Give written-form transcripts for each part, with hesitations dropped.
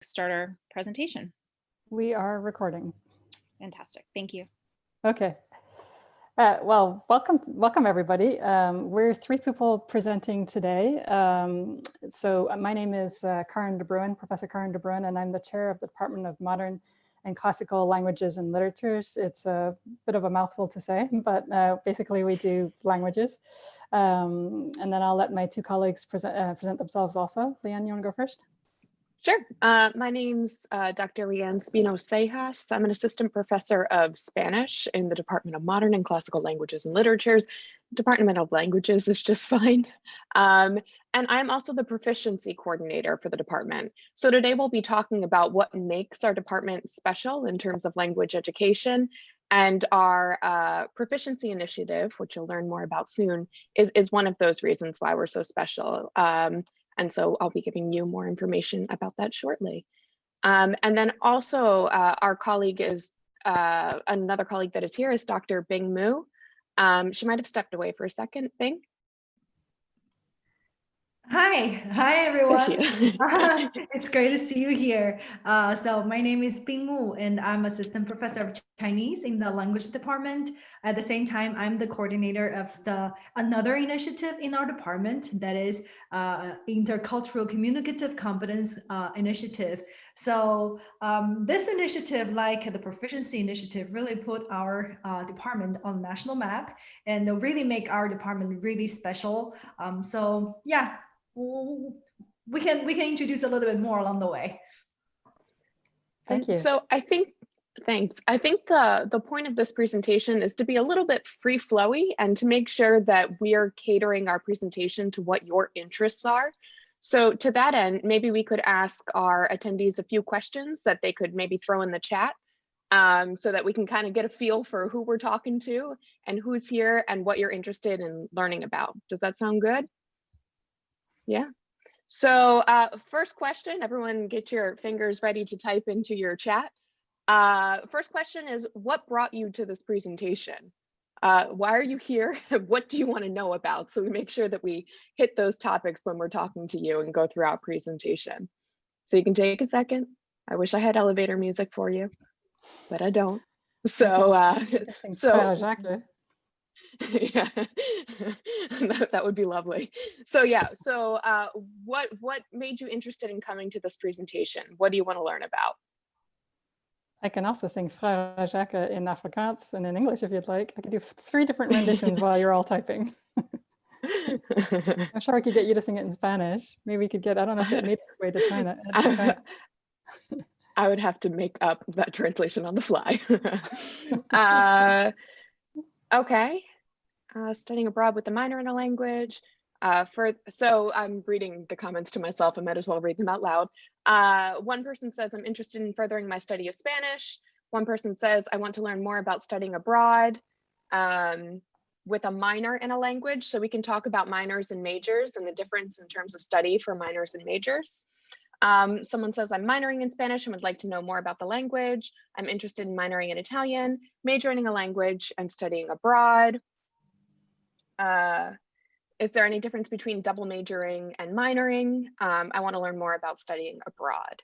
start our presentation. We are recording. Fantastic. Thank you. Okay. Well, welcome everybody. We're three people presenting today. So my name is Karen de Bruin, Professor Karen de Bruin, and I'm the chair of the Department of Modern and Classical Languages and Literatures. It's a bit of a mouthful to say, but basically we do languages. And then I'll let my two colleagues present themselves also. Leanne, you want to go first? Sure. My name's Dr. Leanne Spino-Sejas. I'm an assistant professor of Spanish in the Department of Modern and Classical Languages and Literatures. Department of Languages is just fine. And I'm also the proficiency coordinator for the department. So today we'll be talking about what makes our department special in terms of language education, and our proficiency initiative, which you'll learn more about soon, is one of those reasons why we're so special. And so I'll be giving you more information about that shortly. And then also our colleague is, another colleague that is here is Dr. Bing Mu. She might have stepped away for a second. Bing? Hi everyone. It's great to see you here. So my name is Bing Mu, and I'm assistant professor of Chinese in the language department. At the same time, I'm the coordinator of another initiative in our department that is intercultural communicative competence initiative. So this initiative, like the proficiency initiative, really put our department on the national map and they'll really make our department really special. So yeah. We can introduce a little bit more along the way. Thank you. So thanks. I think the point of this presentation is to be a little bit free flowy and to make sure that we are catering our presentation to what your interests are. So to that end, maybe we could ask our attendees a few questions that they could maybe throw in the chat so that we can kind of get a feel for who we're talking to and who's here and what you're interested in learning about. Does that sound good? Yeah. So first question, everyone get your fingers ready to type into your chat. First question is, what brought you to this presentation? Why are you here? What do you want to know about? So we make sure that we hit those topics when we're talking to you and go through our presentation. So you can take a second. I wish I had elevator music for you, but I don't. So, yeah, that would be lovely. So yeah, so what made you interested in coming to this presentation? What do you want to learn about? I can also sing Frère Jacques in Afrikaans and in English if you'd like. I can do 3 different renditions while you're all typing. I'm sure I could get you to sing it in Spanish. Maybe we could get, I don't know if it made its way to China. I would have to make up that translation on the fly. Okay. Studying abroad with a minor in a language. So I'm reading the comments to myself. I might as well read them out loud. One person says, I'm interested in furthering my study of Spanish. One person says, I want to learn more about studying abroad with a minor in a language. So we can talk about minors and majors and the difference in terms of study for minors and majors. Someone says, I'm minoring in Spanish and would like to know more about the language. I'm interested in minoring in Italian, majoring in a language and studying abroad. Is there any difference between double majoring and minoring? I want to learn more about studying abroad.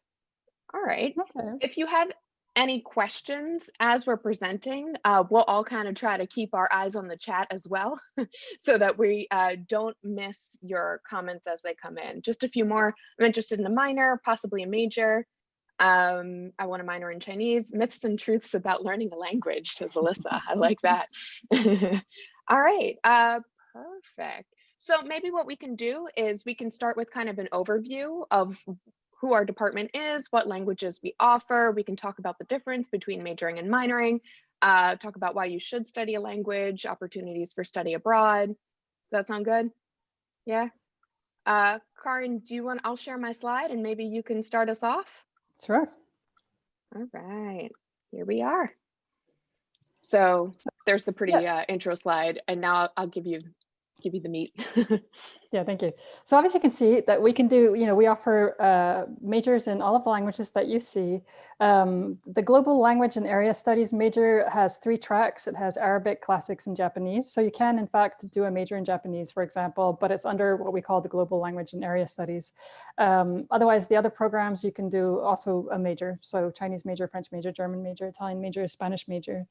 All right. Okay. If you have any questions as we're presenting, we'll all kind of try to keep our eyes on the chat as well so that we don't miss your comments as they come in. Just a few more. I'm interested in a minor, possibly a major. I want to minor in Chinese. Myths and truths about learning a language, says Alyssa. I like that. All right, perfect. So maybe what we can do is we can start with kind of an overview of who our department is, what languages we offer. We can talk about the difference between majoring and minoring, talk about why you should study a language, opportunities for study abroad. Does that sound good? Yeah. Karin, do you want, I'll share my slide and maybe you can start us off? Sure. All right, here we are. So there's the pretty intro slide, and now I'll give you give you the meat. Yeah, thank you. So obviously you can see that we can do, we offer majors in all of the languages that you see. The Global Language and Area Studies major has 3 tracks. It has Arabic, Classics, and Japanese. So you can, in fact, do a major in Japanese, for example, but it's under what we call the Global Language and Area Studies. Otherwise, the other programs you can do also a major. So Chinese major, French major, German major, Italian major, Spanish major.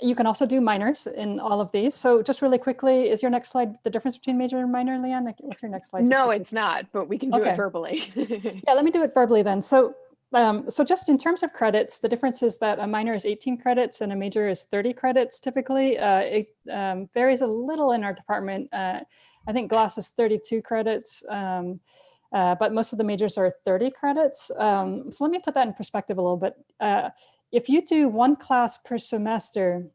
You can also do minors in all of these. So just really quickly, is your next slide the difference between major and minor, Leanne? What's your next slide? No, it's not, but we can do it verbally. Yeah, let me do it verbally then. So, so just in terms of credits, the difference is that a minor is 18 credits and a major is 30 credits typically. It varies a little in our department. I think GLASS is 32 credits, but most of the majors are 30 credits. So let me put that in perspective a little bit. If you do 1 class per semester,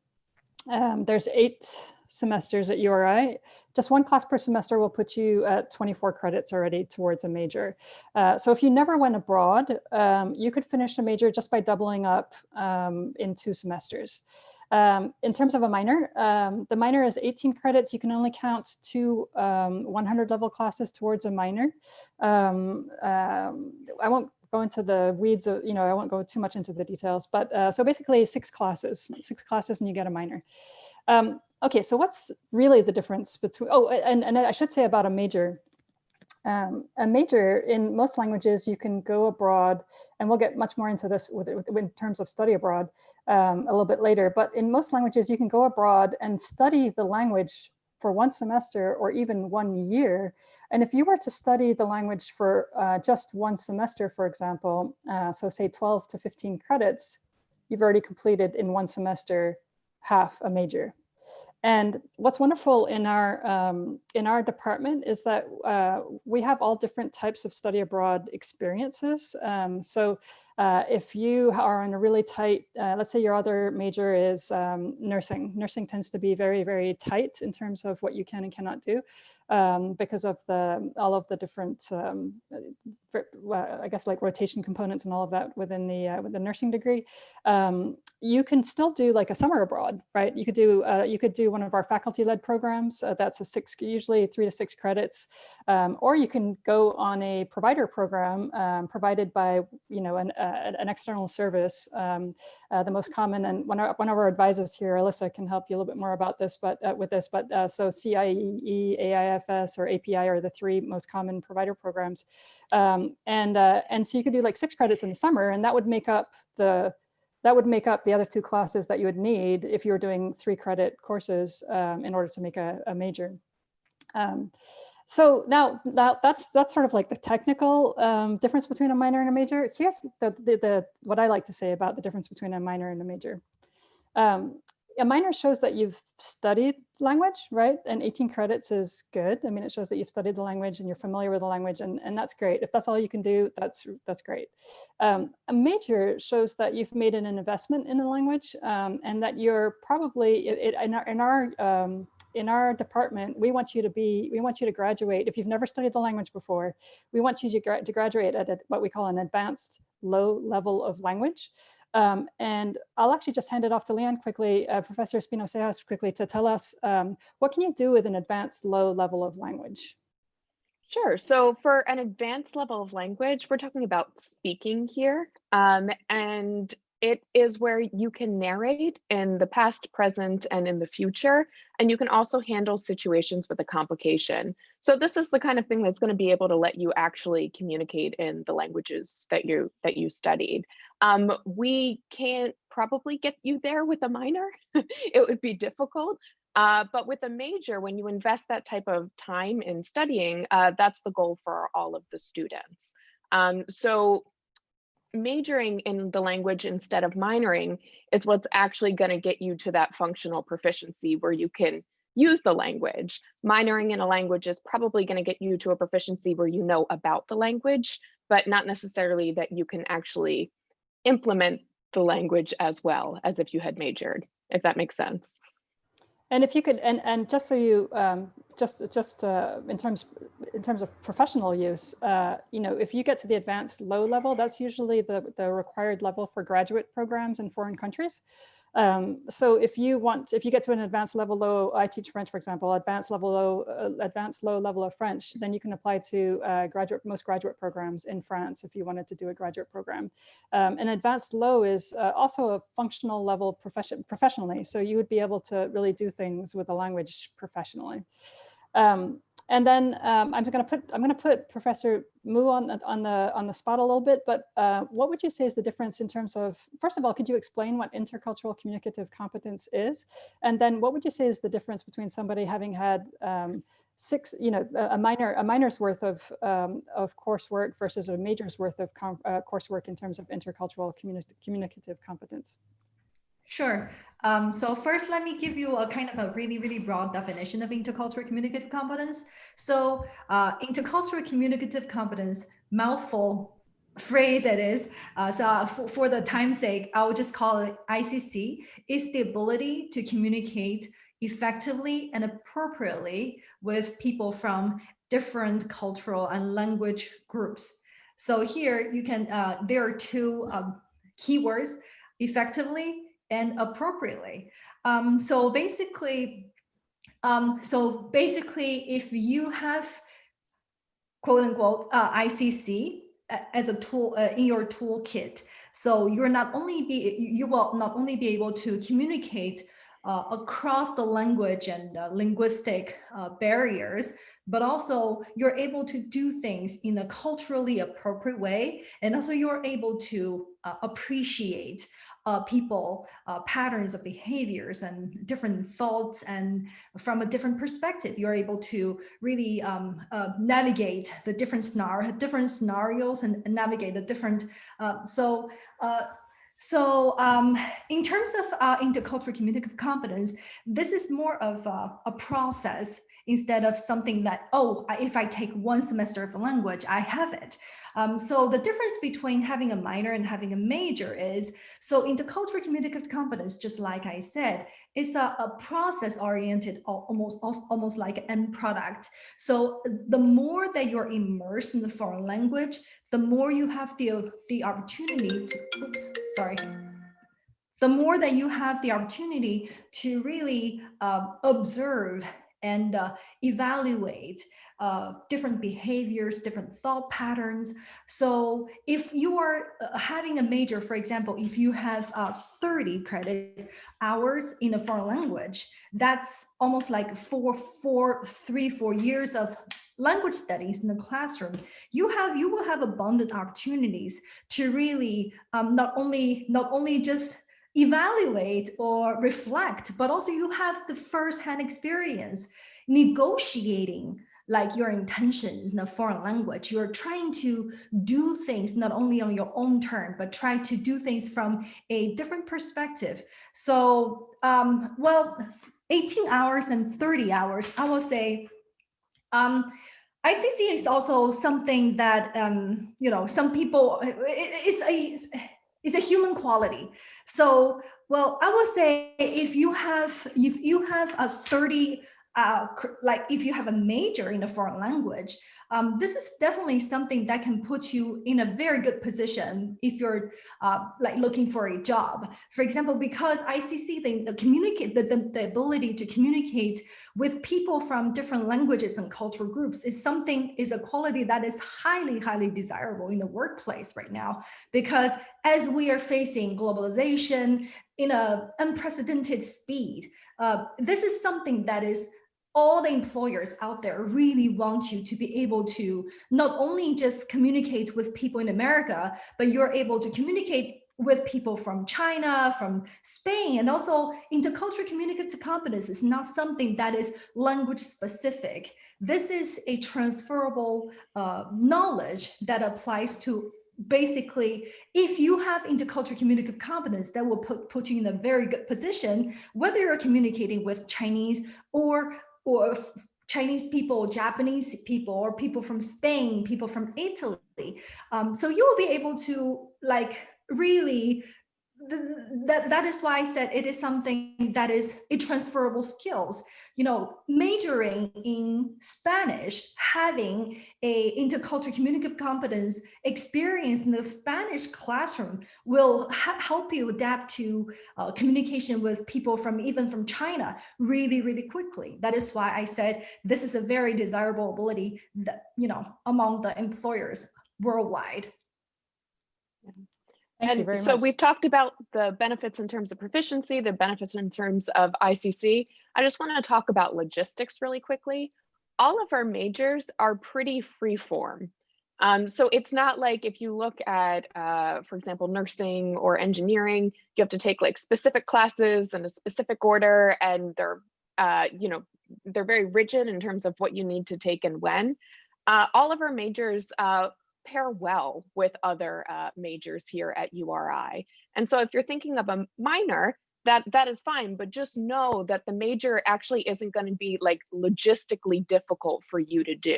there's 8 semesters at URI. Just 1 class per semester will put you at 24 credits already towards a major. So if you never went abroad, you could finish a major just by doubling up in 2 semesters. In terms of a minor, the minor is 18 credits. You can only count 2 100 level classes towards a minor. I won't go into the weeds of, I won't go too much into the details, but so basically 6 classes and you get a minor. Okay, so what's really the difference between, and I should say about a major. A major in most languages, you can go abroad, and we'll get much more into this in terms of study abroad a little bit later, but in most languages, you can go abroad and study the language for 1 semester or even 1 year. And if you were to study the language for just 1 semester, for example, so say 12 to 15 credits, you've already completed in 1 semester half a major. And what's wonderful in our department is that we have all different types of study abroad experiences. So if you are on a really tight, let's say your other major is nursing. Nursing tends to be very, very tight in terms of what you can and cannot do because of all of the different, I guess, like rotation components and all of that within the nursing degree. You can still do like a summer abroad, right? You could do one of our faculty-led programs. That's usually 3 to 6 credits, or you can go on a provider program provided by an external service. The most common, and one of our advisors here, Alyssa, can help you a little bit more about this, but so CIEE, AIFS, or API are the 3 most common provider programs, and so you could do like 6 credits in the summer, and that would make up the other 2 classes that you would need if you were doing 3 credit courses in order to make a major. So now that's sort of like the technical difference between a minor and a major. Here's what I like to say about the difference between a minor and a major. A minor shows that you've studied language, right? And 18 credits is good. I mean, it shows that you've studied the language and you're familiar with the language, and that's great. If that's all you can do, that's great. A major shows that you've made an investment in the language, and that you're probably in our department, we want you to graduate. If you've never studied the language before, we want you to graduate at what we call an advanced low level of language. And I'll actually just hand it off to Leanne quickly, Professor Espino-Sejas quickly, to tell us what can you do with an advanced low level of language? Sure. So for an advanced level of language, we're talking about speaking here. And it is where you can narrate in the past, present, and in the future. And you can also handle situations with a complication. So this is the kind of thing that's going to be able to let you actually communicate in the languages that you studied. We can't probably get you there with a minor. It would be difficult. But with a major, when you invest that type of time in studying, that's the goal for all of the students. So majoring in the language instead of minoring is what's actually going to get you to that functional proficiency where you can use the language. Minoring in a language is probably going to get you to a proficiency where you know about the language, but not necessarily that you can actually implement the language as well as if you had majored, if that makes sense. And if you could, and just so you, in terms of professional use, if you get to the advanced low level, that's usually the required level for graduate programs in foreign countries. So if you get to an advanced level low, I teach French, for example, advanced low level of French, then you can apply to most graduate programs in France if you wanted to do a graduate program. And advanced low is also a functional level professionally. So you would be able to really do things with the language professionally. And then I'm going to put Professor Mu on the spot a little bit. But what would you say is the difference in terms of, first of all, could you explain what intercultural communicative competence is? And then what would you say is the difference between somebody having had a minor's worth of coursework versus a major's worth of coursework in terms of intercultural communicative competence? Sure. So first, let me give you a kind of a really, really broad definition of intercultural communicative competence. So intercultural communicative competence, mouthful phrase it is. So for the time's sake, I will just call it ICC, is the ability to communicate effectively and appropriately with people from different cultural and language groups. So here you can, there are two keywords, effectively and appropriately. So basically, if you have quote unquote ICC as a tool in your toolkit, so you will not only be able to communicate across the language and linguistic barriers, but also you're able to do things in a culturally appropriate way, and also you're able to appreciate people, patterns of behaviors and different thoughts, and from a different perspective, you're able to really navigate the different scenarios and navigate the different. In terms of intercultural communicative competence, this is more of a process instead of something that, oh, if I take one semester of a language, I have it. So the difference between having a minor and having a major is, so intercultural communicative competence, just like I said, is a process-oriented, almost like an end product. So the more that you're immersed in the foreign language, the more you have the opportunity to, the more that you have the opportunity to really observe and evaluate different behaviors, different thought patterns. So if you are having a major, for example, if you have 30 credit hours in a foreign language, that's almost like 4 years of language studies in the classroom. You will have abundant opportunities to really not only just evaluate or reflect, but also you have the first-hand experience negotiating like your intention in a foreign language. You're trying to do things not only on your own turn, but try to do things from a different perspective. So, well, 18 hours and 30 hours, I will say, ICC is also something that, some people, it's a human quality. So, well, I would say if you have a 30, like if you have a major in a foreign language, this is definitely something that can put you in a very good position if you're like looking for a job. For example, because ICC, the ability to communicate with people from different languages and cultural groups is a quality that is highly, highly desirable in the workplace right now. Because as we are facing globalization in an unprecedented speed, this is something that is all the employers out there really want you to be able to not only just communicate with people in America, but you're able to communicate with people from China, from Spain, and also intercultural communicative competence is not something that is language specific. This is a transferable knowledge that applies to basically, if you have intercultural communicative competence, that will put you in a very good position, whether you're communicating with Chinese or Chinese people, Japanese people, or people from Spain, people from Italy. So you will be able to like really that is why I said it is something that is a transferable skills. Majoring in Spanish, having a intercultural communicative competence experience in the Spanish classroom will help you adapt to communication with people even from China really, really quickly. That is why I said this is a very desirable ability that, among the employers worldwide. Thank you very So much. we've talked about the benefits in terms of proficiency, the benefits in terms of ICC. I just want to talk about logistics really quickly. All of our majors are pretty free form. So it's not like if you look at, for example, nursing or engineering, you have to take like specific classes in a specific order, and they're, they're very rigid in terms of what you need to take and when. All of our majors pair well with other majors here at URI. And so if you're thinking of a minor, that is fine, but just know that the major actually isn't going to be like logistically difficult for you to do.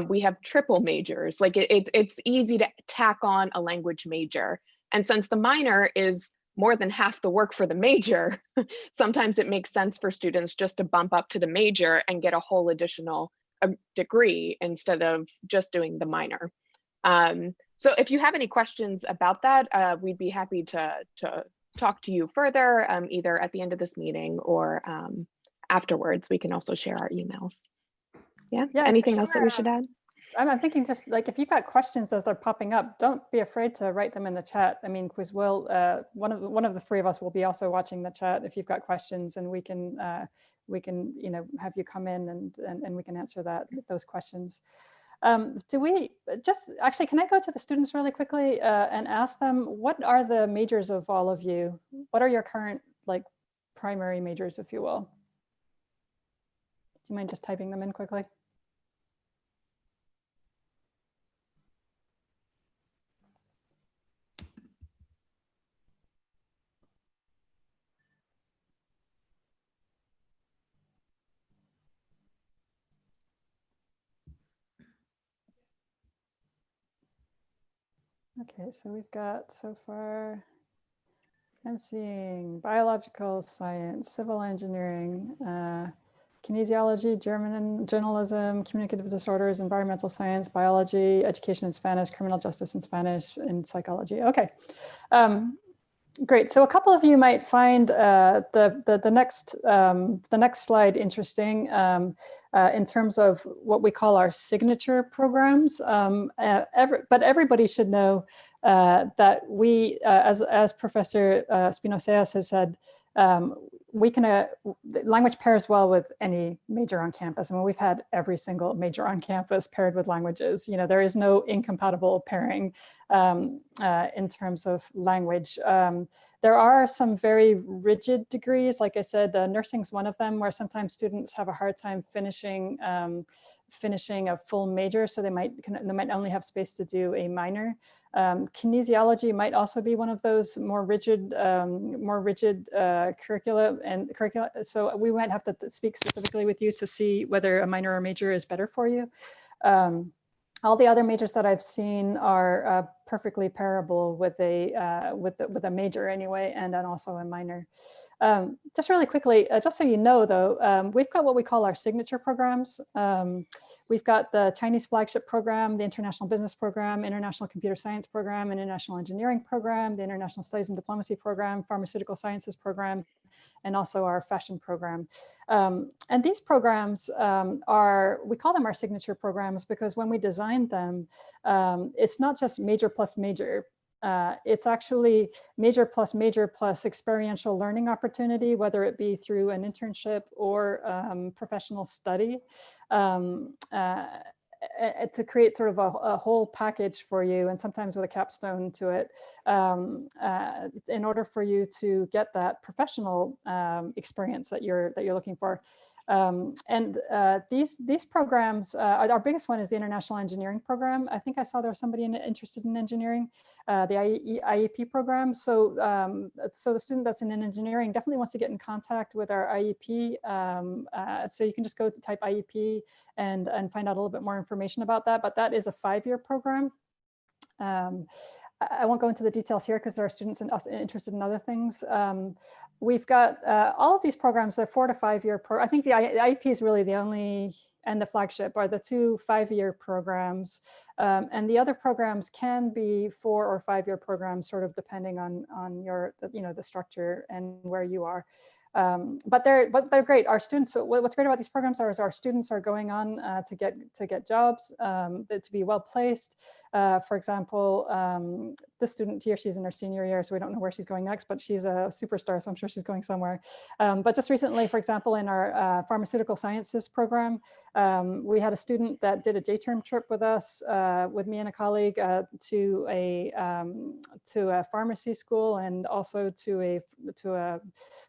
We have triple majors, like it's easy to tack on a language major. And since the minor is more than half the work for the major, sometimes it makes sense for students just to bump up to the major and get a whole additional degree instead of just doing the minor. So if you have any questions about that, we'd be happy to talk to you further, either at the end of this meeting or afterwards. We can also share our emails. Yeah, anything else that we should add? I'm thinking just like if you've got questions as they're popping up, don't be afraid to write them in the chat. I mean, because one of the three of us will be also watching the chat if you've got questions, and we can have you come in and we can answer those questions. Do we just actually, can I go to the students really quickly and ask them, what are the majors of all of you? What are your current like primary majors, if you will? Do you mind just typing them in quickly? Okay, so we've got so far, I'm seeing biological science, civil engineering, kinesiology, German journalism, communicative disorders, environmental science, biology, education in Spanish, criminal justice in Spanish, and psychology. Okay, great. So a couple of you might find the next slide interesting in terms of what we call our signature programs. But everybody should know that we, as Professor Spinoceas has said, we can, language pairs well with any major on campus. I mean, we've had every single major on campus paired with languages. There is no incompatible pairing in terms of language. There are some very rigid degrees. Like I said, nursing's one of them, where sometimes students have a hard time finishing a full major, so they might only have space to do a minor. Kinesiology might also be one of those more rigid curricula. So we might have to speak specifically with you to see whether a minor or major is better for you. All the other majors that I've seen are perfectly pairable with a major anyway, and then also a minor. Just really quickly, just so you know, though, we've got what we call our signature programs. We've got the Chinese flagship program, the International Business Program, International Computer Science Program, International Engineering Program, the International Studies and Diplomacy Program, Pharmaceutical Sciences Program, and also our fashion program. And these programs we call them our signature programs because when we designed them, it's not just major plus major. It's actually major plus experiential learning opportunity, whether it be through an internship or professional study, to create sort of a whole package for you, and sometimes with a capstone to it, in order for you to get that professional experience that you're looking for. These programs, our biggest one is the International Engineering Program. I think I saw there was somebody interested in engineering, the IEP program. So the student that's in engineering definitely wants to get in contact with our IEP. So you can just go to type IEP and find out a little bit more information about that. But that is a 5-year program. I won't go into the details here because there are students interested in other things. We've got all of these programs, they're 4 to 5 year I think the IEP is really the only, and the flagship are the 2 5-year programs. And the other programs can be 4 or 5-year programs, sort of depending on your, the structure and where you are. But they're great. Our students, what's great about these programs is our students are going on to get jobs, to be well placed. For example, this student here, she's in her senior year, so we don't know where she's going next, but she's a superstar, so I'm sure she's going somewhere. But just recently, for example, in our pharmaceutical sciences program, we had a student that did a J-term trip with us, with me and a colleague, to a pharmacy school, and also to a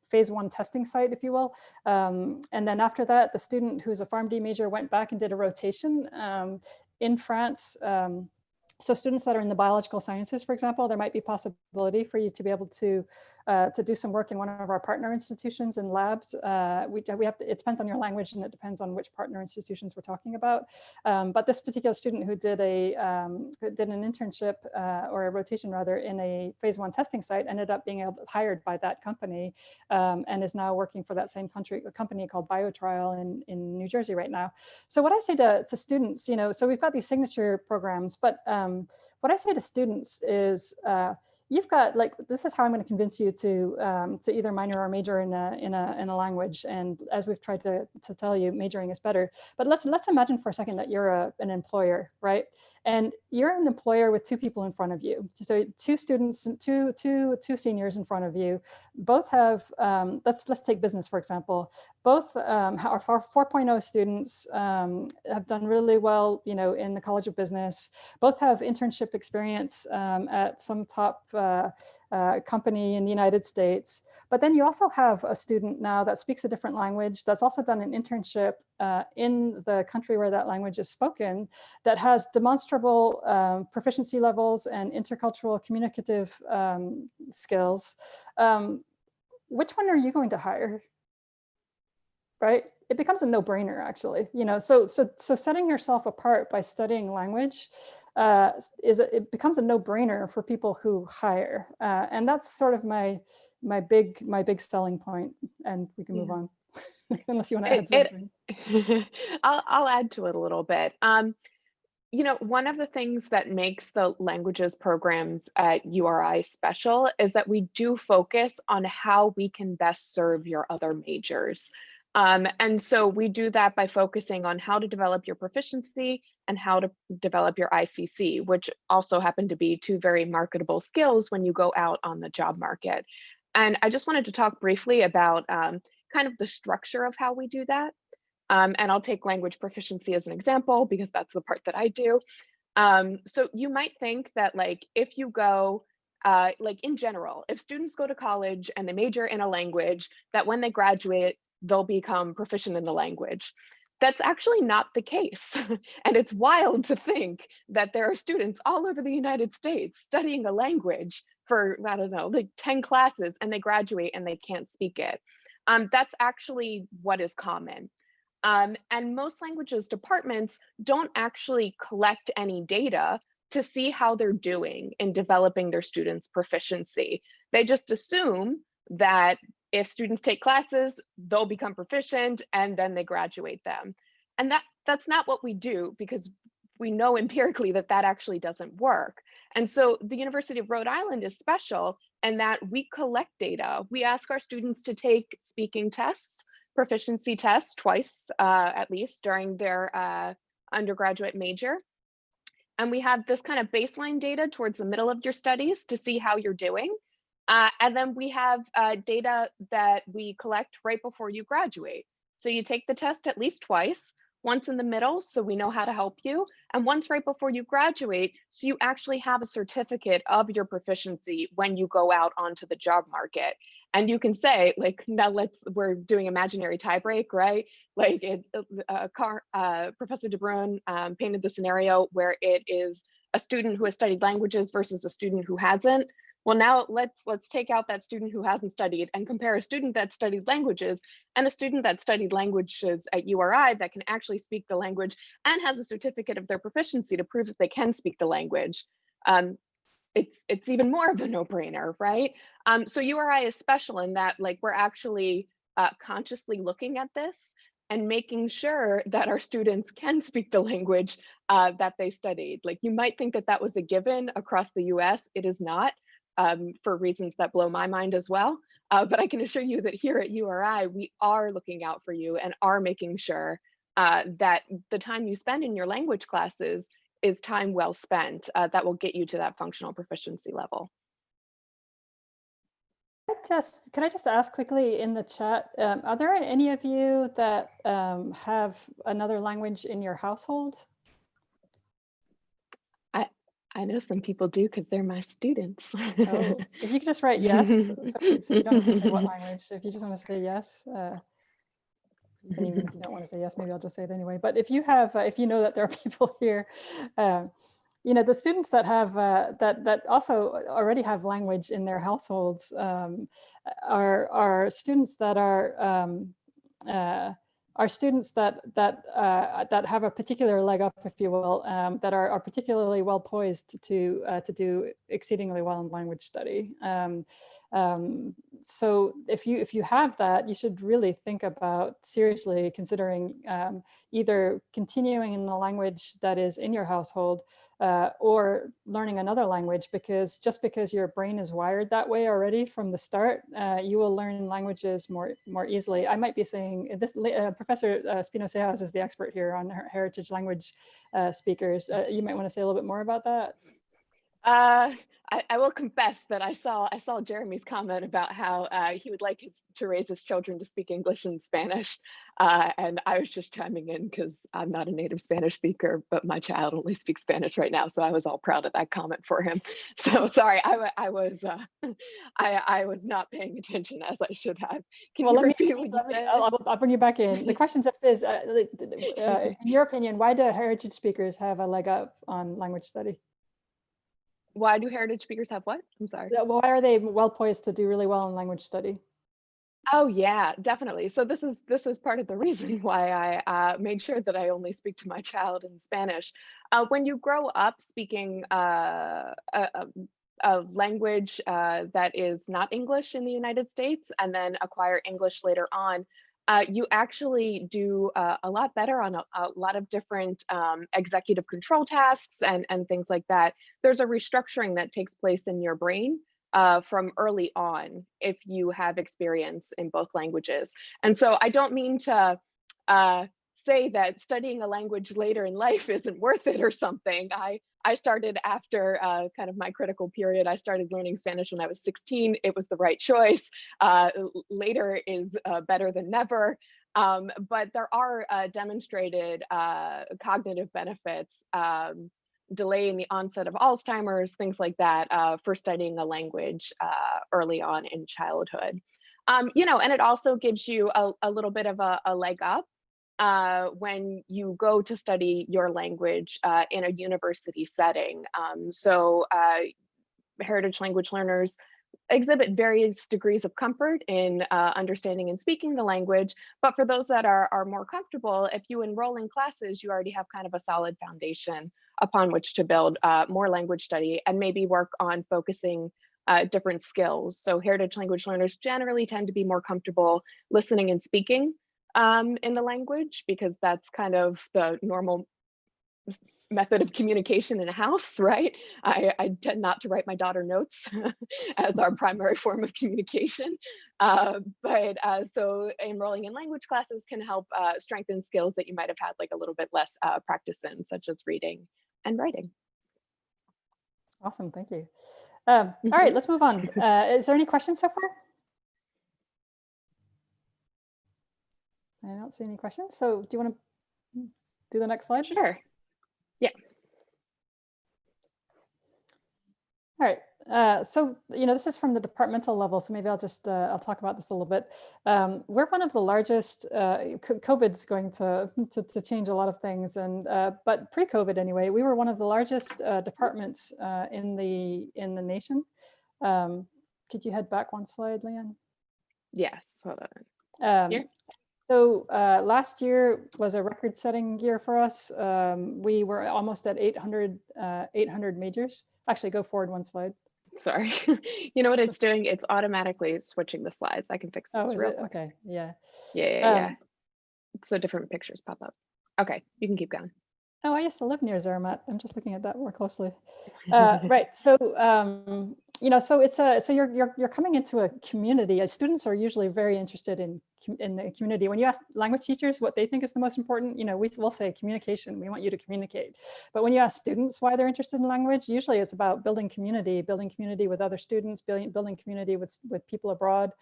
phase 1 testing site, if you will. And then after that, the student who's a PharmD major went back and did a rotation in France. So students that are in the biological sciences, for example, there might be possibility for you to be able to do some work in one of our partner institutions and labs. We have to, it depends on your language, and it depends on which partner institutions we're talking about. But this particular student who did an internship or a rotation rather in a phase 1 testing site ended up being hired by that company, and is now working for that same company called BioTrial in New Jersey right now. So what I say to students, so we've got these signature programs, but what I say to students is, you've got, like, this is how I'm going to convince you to either minor or major in a language. And as we've tried to tell you, majoring is better. But let's imagine for a second that you're an employer, right? And you're an employer with 2 people in front of you. So 2 students, two seniors in front of you. Both have, let's take business, for example. Both are 4.0 students, have done really well, in the College of Business. Both have internship experience at some top company in the United States. But then you also have a student now that speaks a different language, that's also done an internship in the country where that language is spoken, that has demonstrable proficiency levels and intercultural communicative skills. Which one are you going to hire? Right? It becomes a no-brainer, actually. So setting yourself apart by studying language it becomes a no-brainer for people who hire, and that's sort of my big selling point. And we can move on, unless you want to add something. I'll add to it a little bit. One of the things that makes the languages programs at URI special is that we do focus on how we can best serve your other majors. And so we do that by focusing on how to develop your proficiency and how to develop your ICC, which also happen to be 2 very marketable skills when you go out on the job market. And I just wanted to talk briefly about kind of the structure of how we do that. And I'll take language proficiency as an example, because that's the part that I do. So you might think that, like, if you go, like in general, if students go to college and they major in a language, that when they graduate, they'll become proficient in the language. That's actually not the case. And it's wild to think that there are students all over the United States studying a language for, I don't know, like 10 classes, and they graduate and they can't speak it. That's actually what is common. And most languages departments don't actually collect any data to see how they're doing in developing their students' proficiency. They just assume that if students take classes, they'll become proficient and then they graduate them. And that's not what we do, because we know empirically that actually doesn't work. And so the University of Rhode Island is special in that we collect data. We ask our students to take speaking tests, proficiency tests twice at least during their undergraduate major. And we have this kind of baseline data towards the middle of your studies to see how you're doing. And then we have data that we collect right before you graduate. So you take the test at least twice, once in the middle, so we know how to help you, and once right before you graduate, so you actually have a certificate of your proficiency when you go out onto the job market. And you can say, like, now we're doing imaginary tie break, right? Like Professor De Bruin painted the scenario where it is a student who has studied languages versus a student who hasn't. Well, now let's take out that student who hasn't studied and compare a student that studied languages and a student that studied languages at URI that can actually speak the language and has a certificate of their proficiency to prove that they can speak the language. it's even more of a no-brainer, right? So URI is special in that, like, we're actually consciously looking at this and making sure that our students can speak the language that they studied. Like, you might think that that was a given across the US. It is not, for reasons that blow my mind as well. But I can assure you that here at URI, we are looking out for you and are making sure that the time you spend in your language classes is time well spent that will get you to that functional proficiency level. Could I just ask quickly in the chat, are there any of you that have another language in your household? I know some people do because they're my students. Oh, if you could just write yes, so you don't have to say what language. If you just want to say yes, and even if you don't want to say yes, maybe I'll just say it anyway. But if you have, if you know that there are people here, you know, the students that have that also already have language in their households are students that are students that have a particular leg up, if you will, that are particularly well poised to do exceedingly well in language study. So if you have that, you should really think about seriously considering either continuing in the language that is in your household or learning another language, because just because your brain is wired that way already from the start, you will learn languages more easily. I might be saying this, Professor Spinoceas is the expert here on heritage language speakers. You might want to say a little bit more about that. I will confess that I saw Jeremy's comment about how he would like to raise his children to speak English and Spanish, and I was just chiming in because I'm not a native Spanish speaker, but my child only speaks Spanish right now, so I was all proud of that comment for him. So sorry, I was not paying attention as I should have. Can you repeat what you said? I'll bring you back in. The question just is, in your opinion, why do heritage speakers have a leg up on language study? Why do heritage speakers have what? I'm sorry. Why are they well poised to do really well in language study? Oh yeah, definitely. So this is part of the reason why I made sure that I only speak to my child in Spanish. When you grow up speaking a language that is not English in the United States and then acquire English later on, you actually do a lot better on a lot of different executive control tasks and things like that. There's a restructuring that takes place in your brain from early on if you have experience in both languages. And so I don't mean to say that studying a language later in life isn't worth it or something. I started after kind of my critical period. I started learning Spanish when I was 16. It was the right choice. Later is better than never. But there are demonstrated cognitive benefits, delay in the onset of Alzheimer's, things like that, for studying a language early on in childhood. You know, and it also gives you a little bit of a leg up when you go to study your language in a university setting. So heritage language learners exhibit various degrees of comfort in understanding and speaking the language. But for those that are more comfortable, if you enroll in classes, you already have kind of a solid foundation upon which to build more language study and maybe work on focusing different skills. So heritage language learners generally tend to be more comfortable listening and speaking in the language, because that's kind of the normal method of communication in a house, right? I tend not to write my daughter notes as our primary form of communication. So enrolling in language classes can help strengthen skills that you might have had like a little bit less practice in, such as reading and writing. Awesome, thank you. All right, let's move on. Is there any questions so far? I don't see any questions. So do you want to do the next slide? Sure. Yeah. All right. So, you know, this is from the departmental level, so maybe I'll just, I'll talk about this a little bit. We're one of the largest, COVID's going to change a lot of things, and but pre-COVID anyway, we were one of the largest departments in the nation. Could you head back one slide, Leanne? Yes, hold on. So last year was a record-setting year for us. We were almost at 800 majors. Actually, go forward one slide. Sorry. You know what it's doing? It's automatically switching the slides. I can fix this Oh, is real it? quick. Okay, yeah. Yeah. So different pictures pop up. Okay, you can keep going. Oh, I used to live near Zermatt. I'm just looking at that more closely. Right. So, so it's so you're coming into a community. Students are usually very interested in the community. When you ask language teachers what they think is the most important, we'll say communication. We want you to communicate. But when you ask students why they're interested in language, usually it's about building community with other students, building community with people abroad,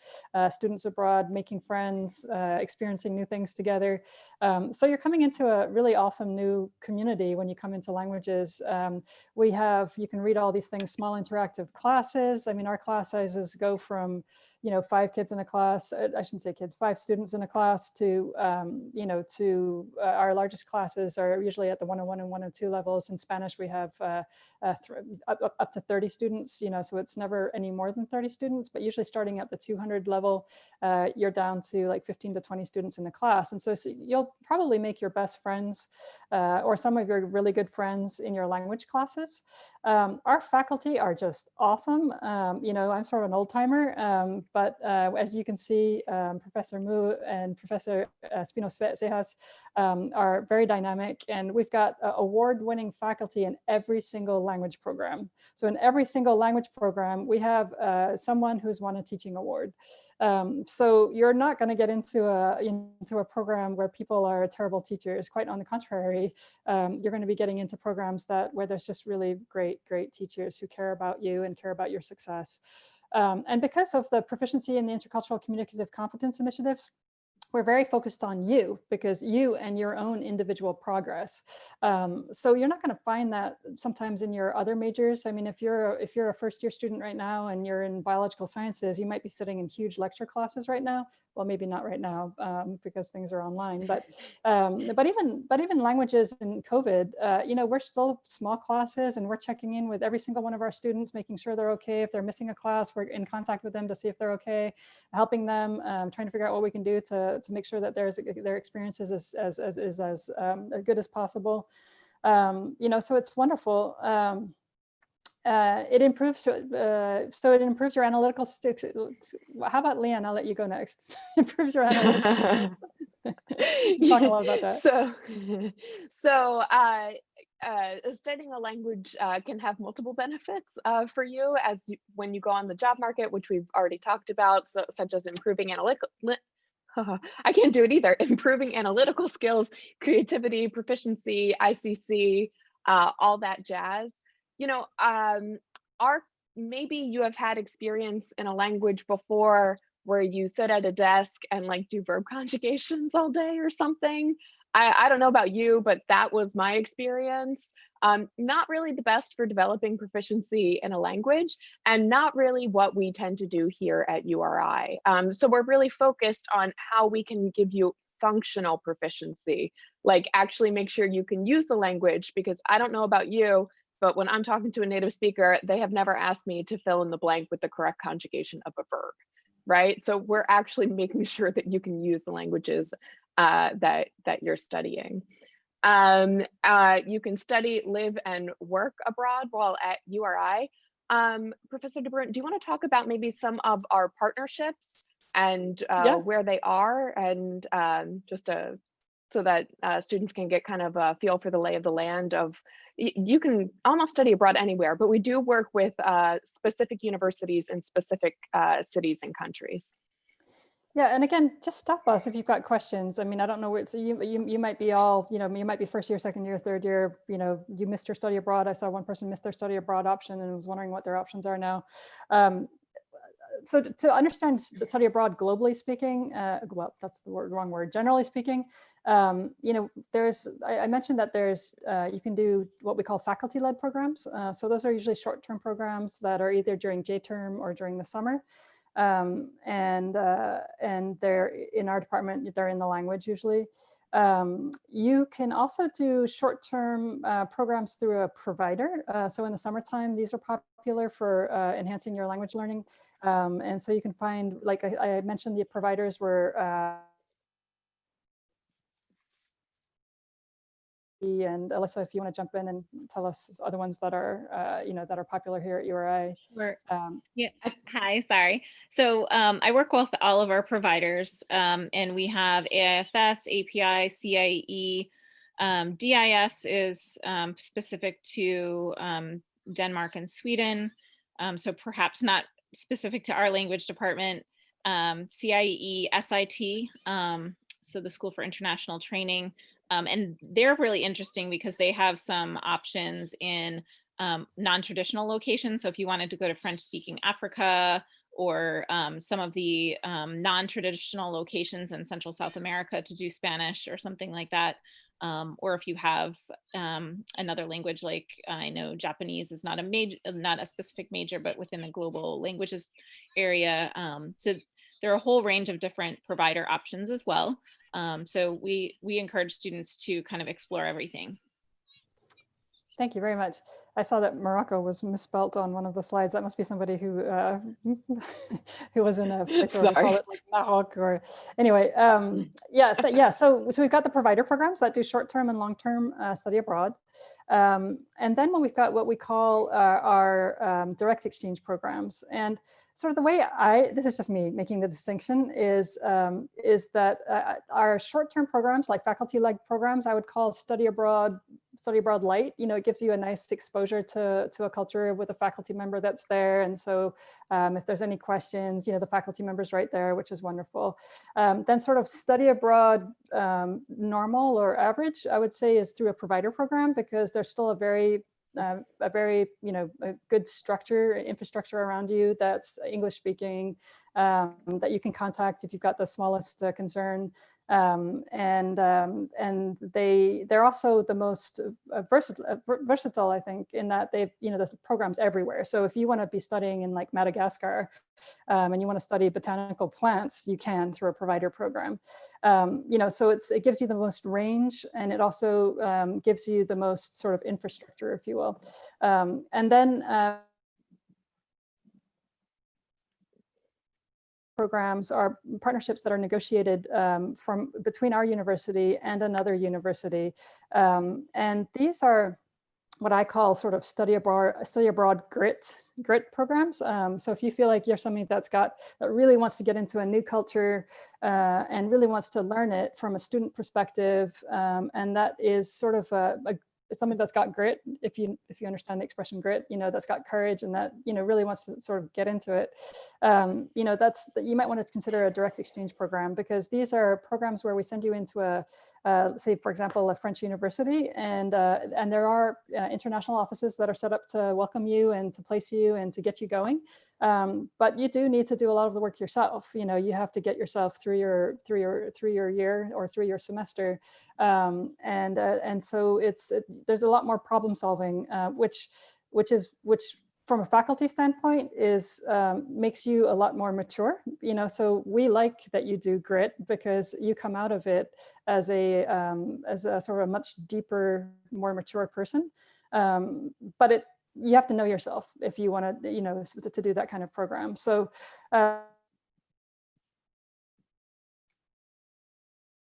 students abroad, making friends, experiencing new things together. So you're coming into a really awesome new community when you come into languages. You can read all these things, small interactive classes. I mean, our class sizes go from, 5 kids in a class, I shouldn't say kids, 5 students in a class to, our largest classes are usually at the 101 and 102 levels. In Spanish, we have up to 30 students, so it's never any more than 30 students, but usually starting at the 200 level, you're down to like 15 to 20 students in the class. And so you'll probably make your best friends or some of your really good friends in your language classes. Our faculty are just awesome. I'm sort of an old timer, but as you can see, Professor Mu and Professor Spino-Cejas are very dynamic, and we've got award-winning faculty in every single language program. So in every single language program, we have someone who's won a teaching award. So you're not going to get into a program where people are terrible teachers. Quite on the contrary, you're going to be getting into programs where there's just really great teachers who care about you and care about your success. And because of the proficiency in the intercultural communicative competence initiatives, we're very focused on you, because you and your own individual progress. So you're not going to find that sometimes in your other majors. I mean, if you're a first year student right now and you're in biological sciences, you might be sitting in huge lecture classes right now. Well, maybe not right now because things are online, but even languages in COVID, we're still small classes, and we're checking in with every single one of our students, making sure they're okay. If they're missing a class, we're in contact with them to see if they're okay, helping them, trying to figure out what we can do to make sure that their experience is as good as possible. So it's wonderful. It improves. So it improves your analytical sticks. How about Leanne? I'll let you go next. Improves your analytical. You talk a lot about that. So studying a language can have multiple benefits for you when you go on the job market, which we've already talked about, such as improving analytical. I can't do it either. Improving analytical skills, creativity, proficiency, ICC, all that jazz. Maybe you have had experience in a language before where you sit at a desk and like do verb conjugations all day or something. I don't know about you, but that was my experience. Not really the best for developing proficiency in a language, and not really what we tend to do here at URI. So we're really focused on how we can give you functional proficiency, like actually make sure you can use the language, because I don't know about you, but when I'm talking to a native speaker, they have never asked me to fill in the blank with the correct conjugation of a verb, right? So we're actually making sure that you can use the languages that you're studying. You can study, live, and work abroad while at URI. Professor De Bruin, do you want to talk about maybe some of our partnerships and where they are, and so that students can get kind of a feel for the lay of the land of, you can almost study abroad anywhere, but we do work with specific universities in specific cities and countries. Yeah, and again, just stop us if you've got questions. I mean, I don't know where. So you might be all, you might be first year, second year, third year. You missed your study abroad. I saw one person miss their study abroad option and was wondering what their options are now. So to understand study abroad, globally speaking, well, that's the wrong word. Generally speaking, I mentioned that you can do what we call faculty-led programs. So those are usually short-term programs that are either during J-term or during the summer. And they're in our department, they're in the language usually. You can also do short-term programs through a provider. So in the summertime, these are popular for enhancing your language learning. And so you can find, like I mentioned, the providers were and Alyssa, if you want to jump in and tell us other ones that are, that are popular here at URI. Sure. Yeah. Hi, sorry. So I work with all of our providers, and we have AIFS, API, CIE. DIS is specific to Denmark and Sweden, so perhaps not specific to our language department. CIE, SIT, so the School for International Training, and they're really interesting because they have some options in non-traditional locations. So if you wanted to go to French-speaking Africa or some of the non-traditional locations in Central South America to do Spanish or something like that, or if you have another language, like I know Japanese is not a specific major, but within the global languages area. So there are a whole range of different provider options as well. So we encourage students to kind of explore everything. Thank you very much. I saw that Morocco was misspelt on one of the slides. That must be somebody who who was in a place where they call it like Maroc or anyway. Yeah. So we've got the provider programs that do short-term and long-term study abroad. And then we've got what we call our direct exchange programs. And sort of the way this is just me making the distinction, is that our short-term programs, like faculty-led programs, I would call study abroad light. It gives you a nice exposure to a culture with a faculty member that's there. And so if there's any questions, the faculty member's right there, which is wonderful. Then sort of study abroad normal or average, I would say, is through a provider program, because there's still a very a good infrastructure around you that's English speaking, that you can contact if you've got the smallest concern. And they're also the most versatile, I think, in that there's programs everywhere. So if you want to be studying in like Madagascar, and you want to study botanical plants, you can through a provider program. So it gives you the most range, and it also gives you the most sort of infrastructure, if you will. And then programs are partnerships that are negotiated from between our university and another university. And these are what I call sort of study abroad grit programs. So if you feel like you're somebody that really wants to get into a new culture and really wants to learn it from a student perspective, and that is sort of something that's got grit, if you understand the expression grit, that's got courage, and that really wants to sort of get into it, you might want to consider a direct exchange program, because these are programs where we send you into say, for example, a French university, and there are international offices that are set up to welcome you and to place you and to get you going. But you do need to do a lot of the work yourself. You have to get yourself through your year or through your semester, and so there's a lot more problem solving, which from a faculty standpoint makes you a lot more mature. So we like that you do grit, because you come out of it as a sort of a much deeper, more mature person. But you have to know yourself if you want to, to do that kind of program. So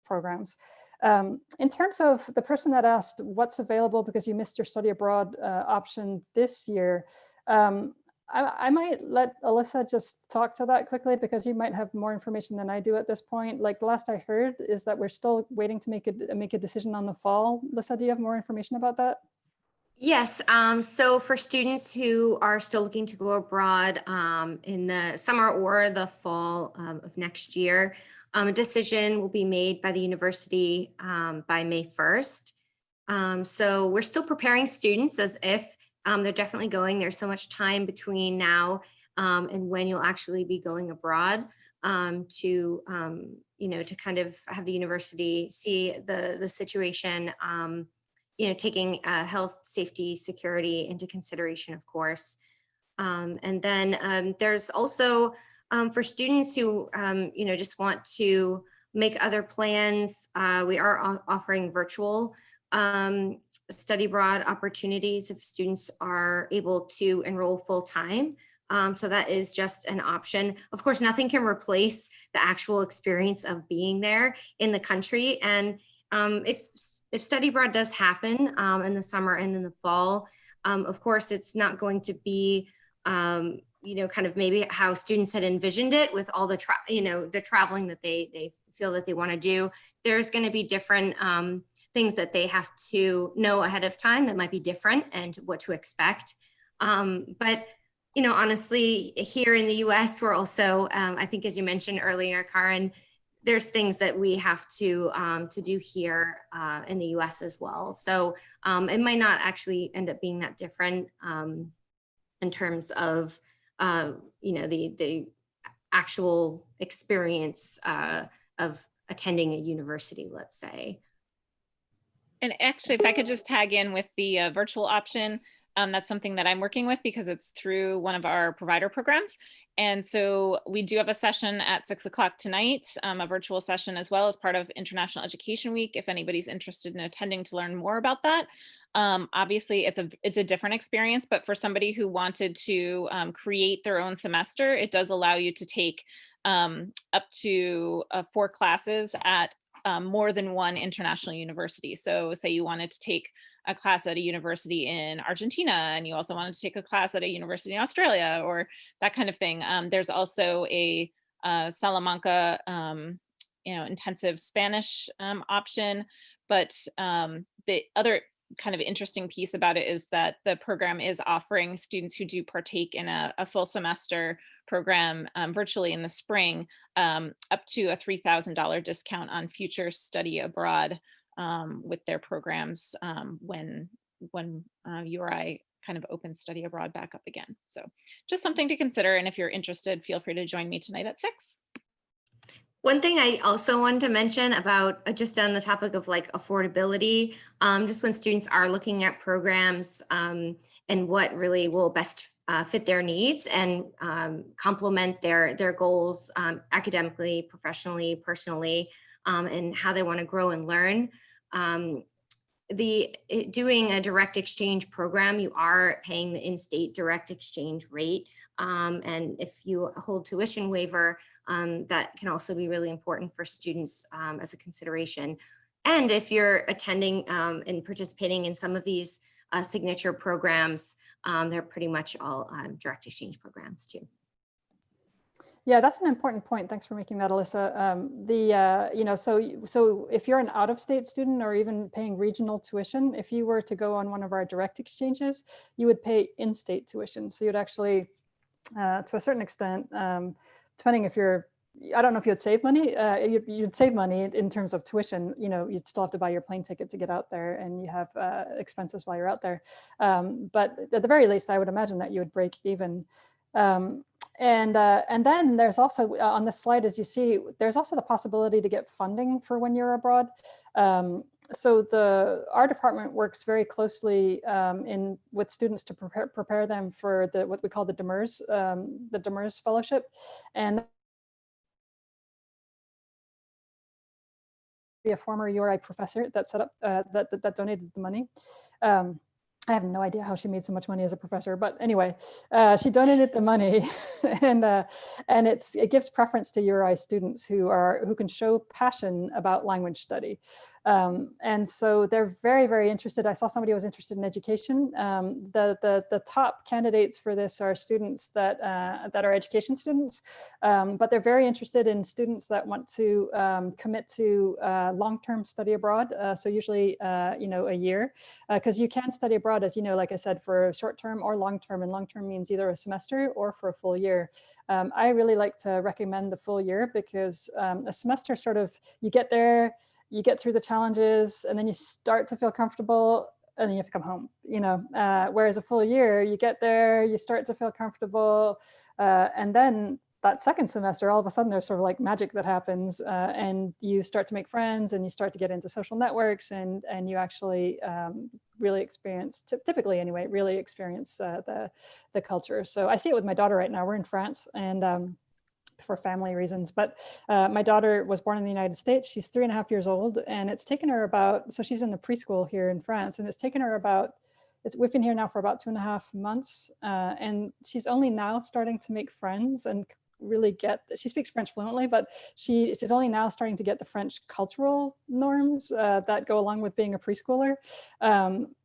programs. In terms of the person that asked what's available because you missed your study abroad option this year, I might let Alyssa just talk to that quickly, because you might have more information than I do at this point. Like the last I heard is that we're still waiting to make a decision on the fall. Alyssa, do you have more information about that? Yes. So for students who are still looking to go abroad in the summer or the fall of next year, a decision will be made by the university by May 1st. So we're still preparing students as if they're definitely going. There's so much time between now and when you'll actually be going abroad to kind of have the university see the situation, taking health, safety, security into consideration, of course. And then there's also for students who, just want to make other plans, we are offering virtual study abroad opportunities if students are able to enroll full time. So that is just an option. Of course, nothing can replace the actual experience of being there in the country. And if if study abroad does happen in the summer and in the fall, of course, it's not going to be, kind of maybe how students had envisioned it with all the, the traveling that they feel that they want to do. There's going to be different things that they have to know ahead of time that might be different and what to expect. But honestly, here in the US, we're also, I think, as you mentioned earlier, Karen, there's things that we have to do here in the US as well. So it might not actually end up being that different in terms of, the actual experience of attending a university, let's say. And actually, if I could just tag in with the virtual option, that's something that I'm working with because it's through one of our provider programs. And so we do have a session at 6 o'clock tonight, a virtual session as well as part of International Education Week, if anybody's interested in attending to learn more about that. Obviously, it's a different experience, but for somebody who wanted to create their own semester, it does allow you to take up to 4 classes at more than one international university. So say you wanted to take a class at a university in Argentina, and you also wanted to take a class at a university in Australia, or that kind of thing. There's also a Salamanca, intensive Spanish option. But the other kind of interesting piece about it is that the program is offering students who do partake in a full semester program virtually in the spring up to a $3,000 discount on future study abroad with their programs when URI kind of opens study abroad back up again. So just something to consider. And if you're interested, feel free to join me tonight at 6. One thing I also wanted to mention about just on the topic of like affordability, just when students are looking at programs and what really will best fit their needs and complement their goals academically, professionally, personally, and how they want to grow and learn. Doing a direct exchange program, you are paying the in-state direct exchange rate. And if you hold tuition waiver, that can also be really important for students as a consideration. And if you're attending and participating in some of these signature programs, they're pretty much all direct exchange programs too. Yeah, that's an important point. Thanks for making that, Alyssa. So if you're an out-of-state student or even paying regional tuition, if you were to go on one of our direct exchanges, you would pay in-state tuition. So you'd actually, to a certain extent, depending if you're, I don't know if you'd save money, you'd save money in terms of tuition. You'd still have to buy your plane ticket to get out there, and you have expenses while you're out there. But at the very least, I would imagine that you would break even. And then there's also on this slide, as you see, there's also the possibility to get funding for when you're abroad. So our department works very closely with students to prepare them for what we call the Demers Fellowship, and be a former URI professor that set up that donated the money. I have no idea how she made so much money as a professor, but anyway, she donated the money, and it gives preference to URI students who can show passion about language study. And so they're very, very interested. I saw somebody who was interested in education. The top candidates for this are students that are education students, but they're very interested in students that want to commit to long-term study abroad. So usually, a year, because you can study abroad, as you know, like I said, for short-term or long-term, and long-term means either a semester or for a full year. I really like to recommend the full year because a semester you get there, you get through the challenges, and then you start to feel comfortable, and then you have to come home, whereas a full year, you get there, you start to feel comfortable, and then that second semester, all of a sudden there's sort of like magic that happens, and you start to make friends, and you start to get into social networks, and you actually really experience, typically anyway, really experience the culture. So I see it with my daughter right now. We're in France, and for family reasons, but my daughter was born in the United States. She's 3.5 years old, and it's taken her so she's in the preschool here in France, and it's taken her we've been here now for about 2.5 months, and she's only now starting to make friends and really get, she speaks French fluently, but she's only now starting to get the French cultural norms that go along with being a preschooler.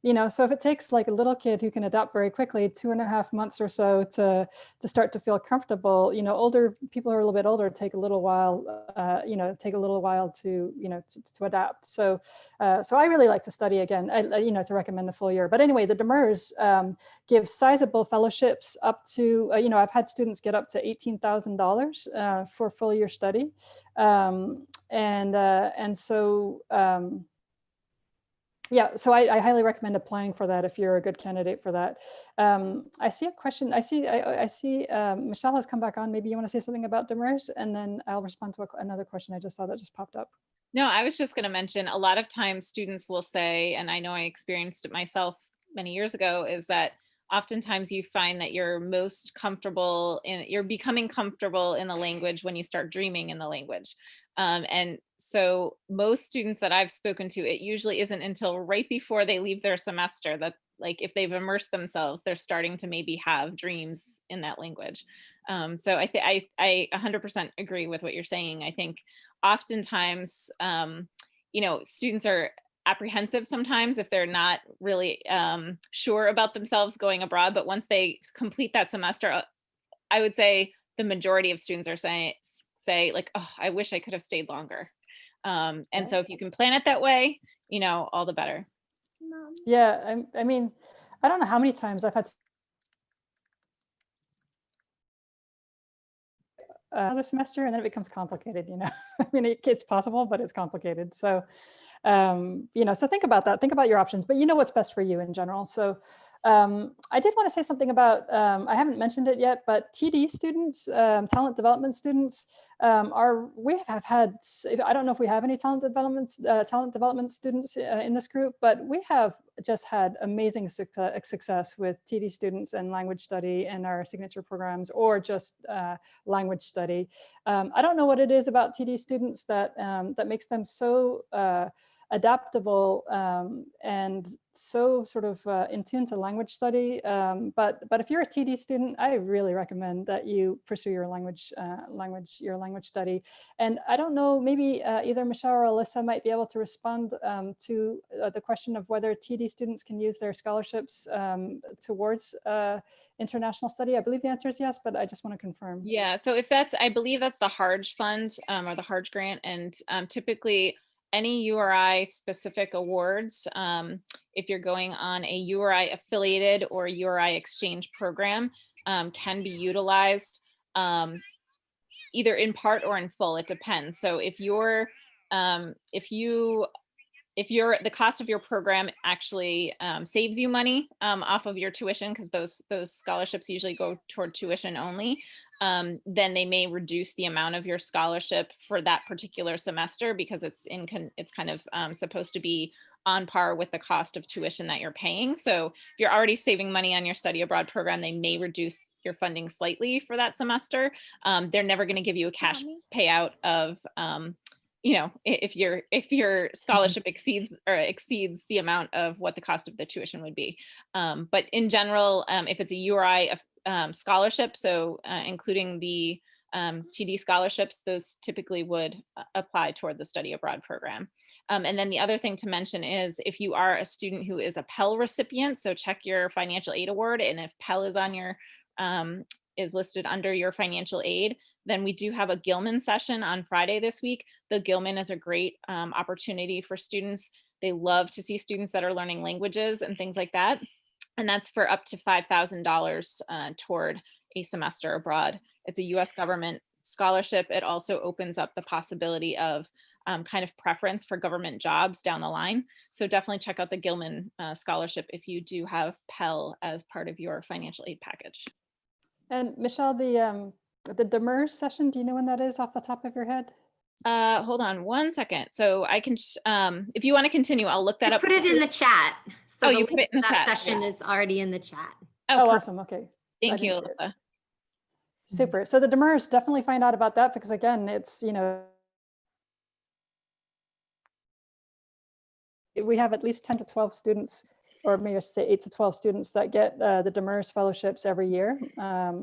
You know, so if it takes like a little kid who can adapt very quickly, 2.5 months or so to start to feel comfortable, you know, older people who are a little bit older take a little while, you know, to, you know, to adapt. So, so I really like to study again, you know, to recommend the full year. But anyway, the Demers give sizable fellowships up to, you know, I've had students get up to $18,000 for full year study. And so, yeah, so I highly recommend applying for that if you're a good candidate for that. I see a question. I see Michelle has come back on. Maybe you want to say something about Demers, and then I'll respond to another question I just saw that just popped up. No, I was just going to mention, a lot of times students will say, and I know I experienced it myself many years ago, is that oftentimes you find that you're most comfortable in, you're becoming comfortable in the language when you start dreaming in the language. And so most students that I've spoken to, it usually isn't until right before they leave their semester that, like, if they've immersed themselves, they're starting to maybe have dreams in that language. So I 100% agree with what you're saying. I think oftentimes, you know, students are apprehensive sometimes if they're not really sure about themselves going abroad, but once they complete that semester, I would say the majority of students are say like, oh, I wish I could have stayed longer. And so if you can plan it that way, you know, all the better. Yeah, I mean, I don't know how many times I've had another semester and then it becomes complicated, you know. I mean, it's possible, but it's complicated. So, you know, so think about that, think about your options, but you know what's best for you in general. So I did want to say something about, I haven't mentioned it yet, but TD students, talent development students, we have had, I don't know if we have any talent development students in this group, but we have just had amazing success with TD students and language study in our signature programs, or just language study. I don't know what it is about TD students that that makes them so adaptable and so sort of in tune to language study. But if you're a TD student, I really recommend that you pursue your language study. And I don't know, maybe either Michelle or Alyssa might be able to respond to the question of whether TD students can use their scholarships towards international study. I believe the answer is yes, but I just want to confirm. Yeah, so if that's, I believe that's the HARGE fund or the HARGE grant, and typically any URI specific awards, if you're going on a URI affiliated or URI exchange program, can be utilized either in part or in full. It depends. So if you're, the cost of your program actually saves you money off of your tuition, because those scholarships usually go toward tuition only, then they may reduce the amount of your scholarship for that particular semester, because it's kind of supposed to be on par with the cost of tuition that you're paying. So if you're already saving money on your study abroad program, they may reduce your funding slightly for that semester. They're never going to give you a cash payout of you know, if your scholarship exceeds the amount of what the cost of the tuition would be. But in general, if it's a URI scholarship, so including the TD scholarships, those typically would apply toward the study abroad program. And then the other thing to mention is, if you are a student who is a Pell recipient, so check your financial aid award, and if Pell is on your is listed under your financial aid, then we do have a Gilman session on Friday this week. The Gilman is a great opportunity for students. They love to see students that are learning languages and things like that. And that's for up to $5,000 toward a semester abroad. It's a US government scholarship. It also opens up the possibility of kind of preference for government jobs down the line. So definitely check out the Gilman scholarship if you do have Pell as part of your financial aid package. And Michelle, the Demers session, do you know when that is off the top of your head? Hold on one second. So I can, if you want to continue, I'll look that up. Put it in the chat. So you put it in the chat. Session is already in the chat. Oh, awesome. Okay. Thank you, Alyssa. Super. So the Demers, definitely find out about that, because again, it's, you know, we have at least 10 to 12 students or maybe say 8 to 12 students that get the Demers fellowships every year.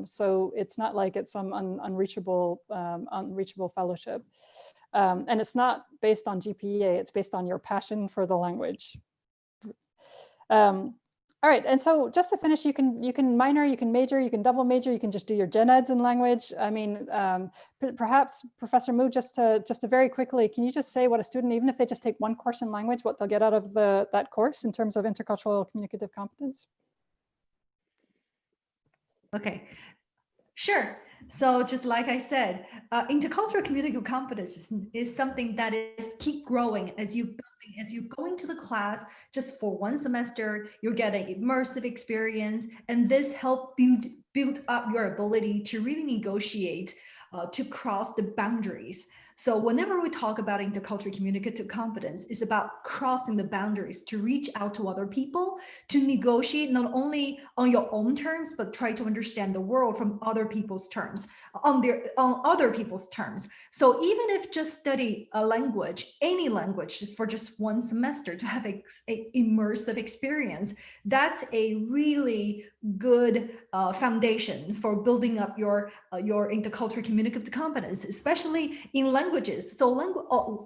So it's not like it's some unreachable fellowship. And it's not based on GPA, it's based on your passion for the language. All right, and so just to finish, you can minor, you can major, you can double major, you can just do your gen eds in language. I mean, perhaps Professor Mu, just to very quickly, can you just say what a student, even if they just take one course in language, what they'll get out of that course in terms of intercultural communicative competence? Okay, sure. So just like I said, intercultural communicative competence is something that is keep growing as you go into the class. Just for one semester, you're getting immersive experience, and this help build up your ability to really negotiate, to cross the boundaries. So whenever we talk about intercultural communicative competence, it's about crossing the boundaries to reach out to other people, to negotiate not only on your own terms, but try to understand the world from other people's terms, on other people's terms. So even if just study a language, any language for just one semester to have a immersive experience, that's a really good foundation for building up your intercultural communicative competence, especially in languages. So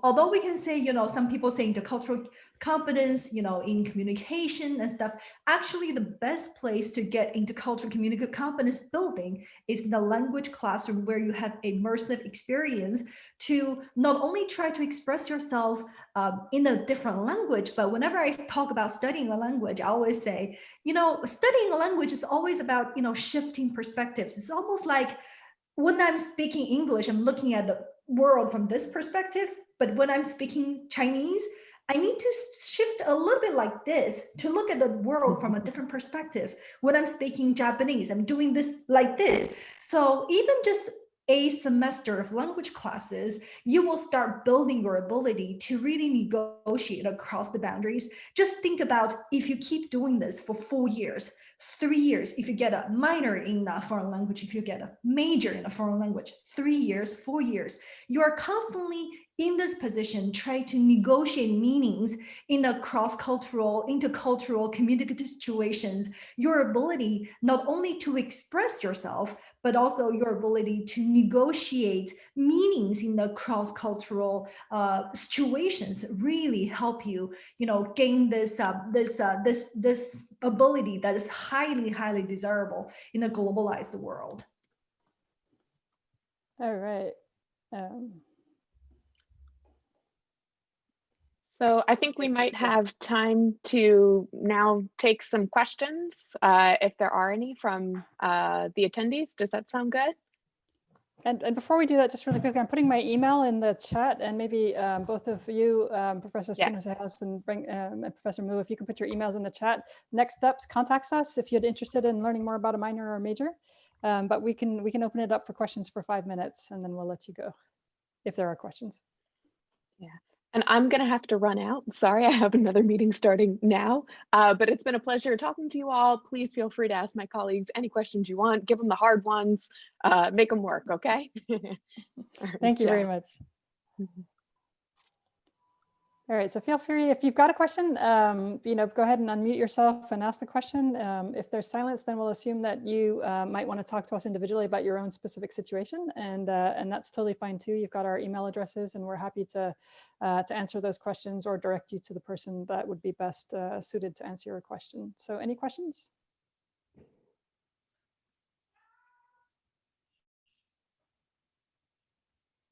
although we can say, some people say intercultural competence, in communication and stuff, actually the best place to get intercultural communicative competence building is the language classroom, where you have immersive experience to not only try to express yourself in a different language, but whenever I talk about studying a language, I always say, studying a language is always about, shifting perspectives. It's almost like when I'm speaking English, I'm looking at the world from this perspective, but when I'm speaking Chinese, I need to shift a little bit like this to look at the world from a different perspective. When I'm speaking Japanese, I'm doing this like this. So even just a semester of language classes, you will start building your ability to really negotiate across the boundaries. Just think about if you keep doing this for 4 years, 3 years, if you get a minor in a foreign language, if you get a major in a foreign language, 3 years, 4 years, you are constantly in this position, try to negotiate meanings in a cross-cultural, intercultural, communicative situations. Your ability not only to express yourself, but also your ability to negotiate meanings in the cross-cultural situations really help you, gain this ability that is highly desirable in a globalized world. All right. So I think we might have time to now take some questions, if there are any from the attendees. Does that sound good? And before we do that, just really quickly, I'm putting my email in the chat, and maybe both of you, Professor Spinoza and Professor Mu, if you can put your emails in the chat. Next steps, contact us if you're interested in learning more about a minor or a major. But we can open it up for questions for 5 minutes, and then we'll let you go if there are questions. Yeah. And I'm going to have to run out. Sorry, I have another meeting starting now, but it's been a pleasure talking to you all. Please feel free to ask my colleagues any questions you want. Give them the hard ones, make them work, okay? Thank you very much. All right, so feel free, if you've got a question, go ahead and unmute yourself and ask the question. If there's silence, then we'll assume that you might want to talk to us individually about your own specific situation, and that's totally fine too. You've got our email addresses, and we're happy to answer those questions or direct you to the person that would be best suited to answer your question. So any questions?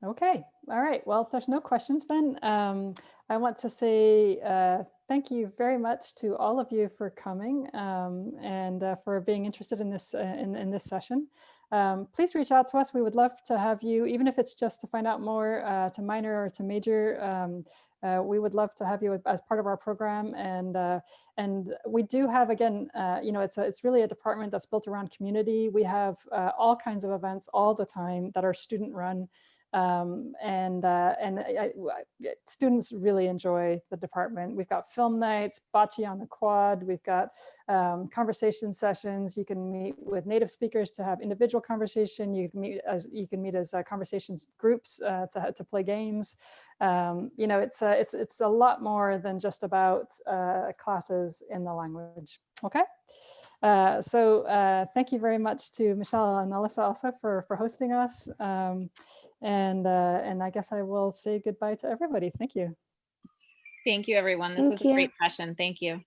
Okay, all right, well, if there's no questions then, I want to say thank you very much to all of you for coming and for being interested in this in this session. Please reach out to us. We would love to have you, even if it's just to find out more to minor or to major. We would love to have you as part of our program, and we do have, again, it's really a department that's built around community. We have all kinds of events all the time that are student run. Students really enjoy the department. We've got film nights, bocce on the quad. We've got conversation sessions. You can meet with native speakers to have individual conversation. You can meet as conversations groups to play games. You know, it's a lot more than just about classes in the language. Okay. Thank you very much to Michelle and Alyssa also for hosting us. And I guess I will say goodbye to everybody. Thank you. Thank you, everyone. This was a great session. Thank you.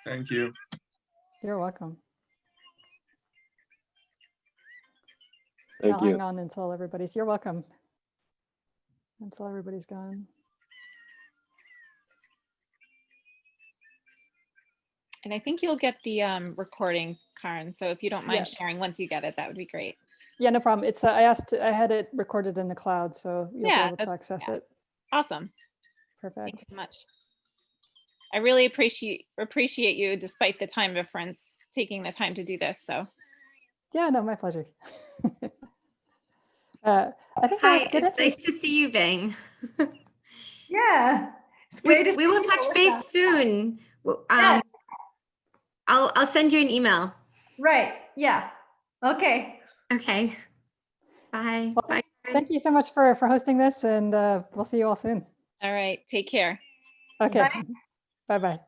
Thank you. You're welcome. Thank I'll you. hang on until everybody's, you're welcome. Until everybody's gone. And I think you'll get the recording, Karen. So if you don't mind sharing once you get it, that would be great. Yeah, no problem. It's I had it recorded in the cloud, so you'll be able to access it. Awesome. Perfect. Thanks so much. I really appreciate you, despite the time difference, taking the time to do this. So. Yeah, no, my pleasure. I think that was good. It's nice to see you, Bing. Yeah, it's great. We will touch base soon. Yeah. I'll send you an email. Right. Yeah. Okay. Okay. Bye. Well, bye. Thank you so much for hosting this, and we'll see you all soon. All right. Take care. Okay. Bye-bye.